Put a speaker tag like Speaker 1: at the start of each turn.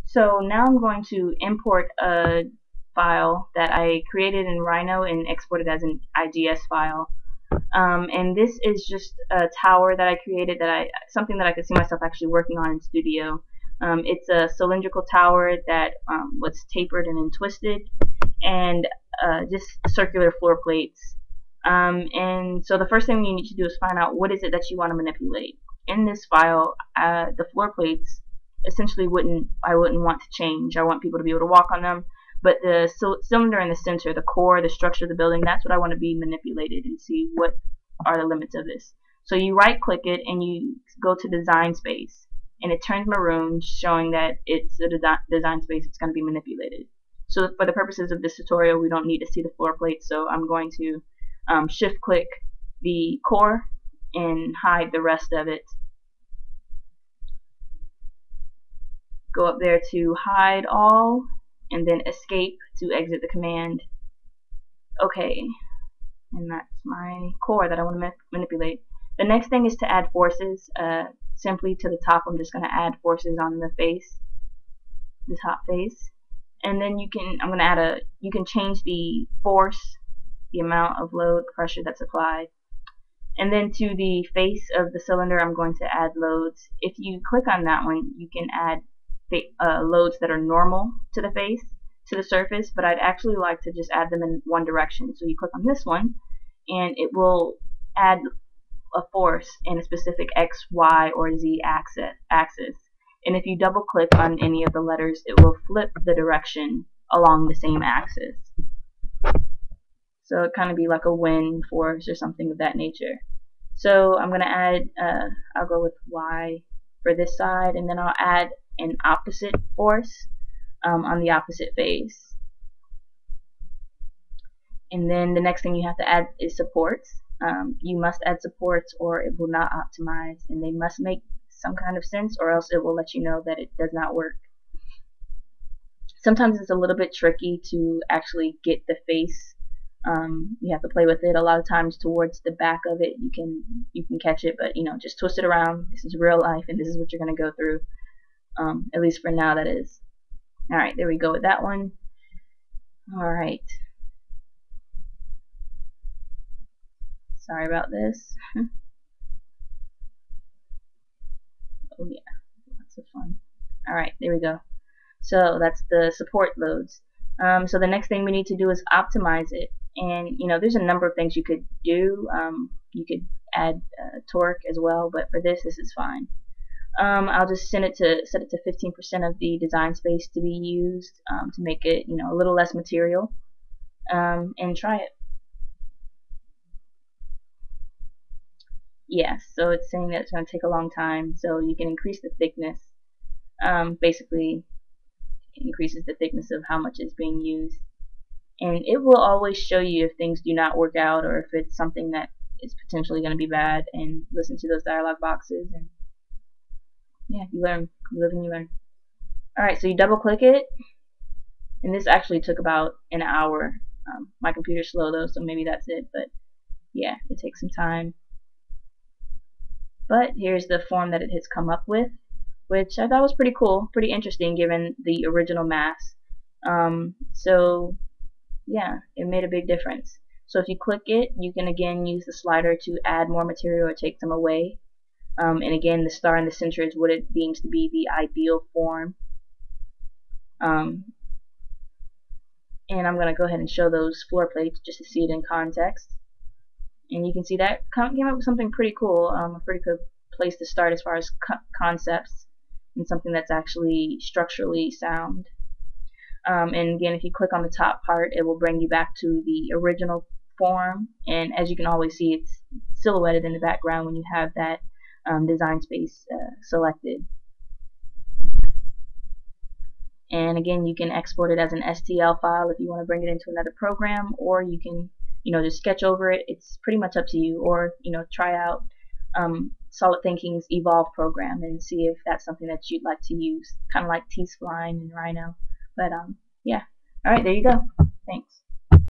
Speaker 1: So now I'm going to import a file that I created in Rhino and export it as an IGS file. And this is just a tower that I created, something that I could see myself actually working on in Studio. It's a cylindrical tower that was tapered and then twisted, and just circular floor plates. And so the first thing you need to do is find out what is it that you want to manipulate. In this file, the floor plates essentially I wouldn't want to change. I want people to be able to walk on them. But the cylinder in the center, the core, the structure of the building, that's what I want to be manipulated and see what are the limits of this. So you right click it and you go to design space, and it turns maroon, showing that it's a design space it's going to be manipulated. So for the purposes of this tutorial, we don't need to see the floor plate, so I'm going to shift click the core and hide the rest of it. Go up there to hide all, and then escape to exit the command. Okay, and that's my core that I want to manipulate. The next thing is to add forces. Simply to the top, I'm just going to add forces on the face, the top face, and then you can change the force, the amount of load pressure that's applied. And then to the face of the cylinder, I'm going to add loads. If you click on that one, you can add loads that are normal to the face, to the surface, but I'd actually like to just add them in one direction. So you click on this one, and it will add a force in a specific X, Y, or Z axis. And if you double click on any of the letters, it will flip the direction along the same axis. So it kind of be like a wind force or something of that nature. So I'm going to add, I'll go with Y for this side, and then I'll add an opposite force on the opposite face. And then the next thing you have to add is supports. You must add supports or it will not optimize, and they must make some kind of sense, or else it will let you know that it does not work. Sometimes it's a little bit tricky to actually get the face. You have to play with it. A lot of times towards the back of it you can catch it, but just twist it around. This is real life and this is what you're going to go through. At least for now, that is. Alright, there we go with that one. Alright. Sorry about this. Oh yeah, lots of fun. Alright, there we go. So that's the support loads. So the next thing we need to do is optimize it. And there's a number of things you could do. You could add torque as well, but for this is fine. I'll just set it to 15% of the design space to be used to make it a little less material, and try it. Yes, so it's saying that it's going to take a long time, so you can increase the thickness. Basically increases the thickness of how much is being used, and it will always show you if things do not work out or if it's something that is potentially going to be bad, and listen to those dialog boxes, and yeah, you learn. You live and you learn. Alright, so you double click it, and this actually took about an hour. My computer's slow though, so maybe that's it, but yeah, it takes some time. But here's the form that it has come up with, which I thought was pretty cool, pretty interesting given the original mass. So yeah, it made a big difference. So if you click it, you can again use the slider to add more material or take them away. And again, the star in the center is what it deems to be the ideal form. And I'm going to go ahead and show those floor plates just to see it in context. And you can see that came up with something pretty cool, a pretty good place to start as far as concepts, and something that's actually structurally sound. And again, if you click on the top part, it will bring you back to the original form, and as you can always see, it's silhouetted in the background when you have that design space selected. And again, you can export it as an STL file if you want to bring it into another program, or you can just sketch over it. It's pretty much up to you, or try out Solid Thinking's Evolve program and see if that's something that you'd like to use, kind of like T-Spline and Rhino. But yeah, alright, there you go. Thanks.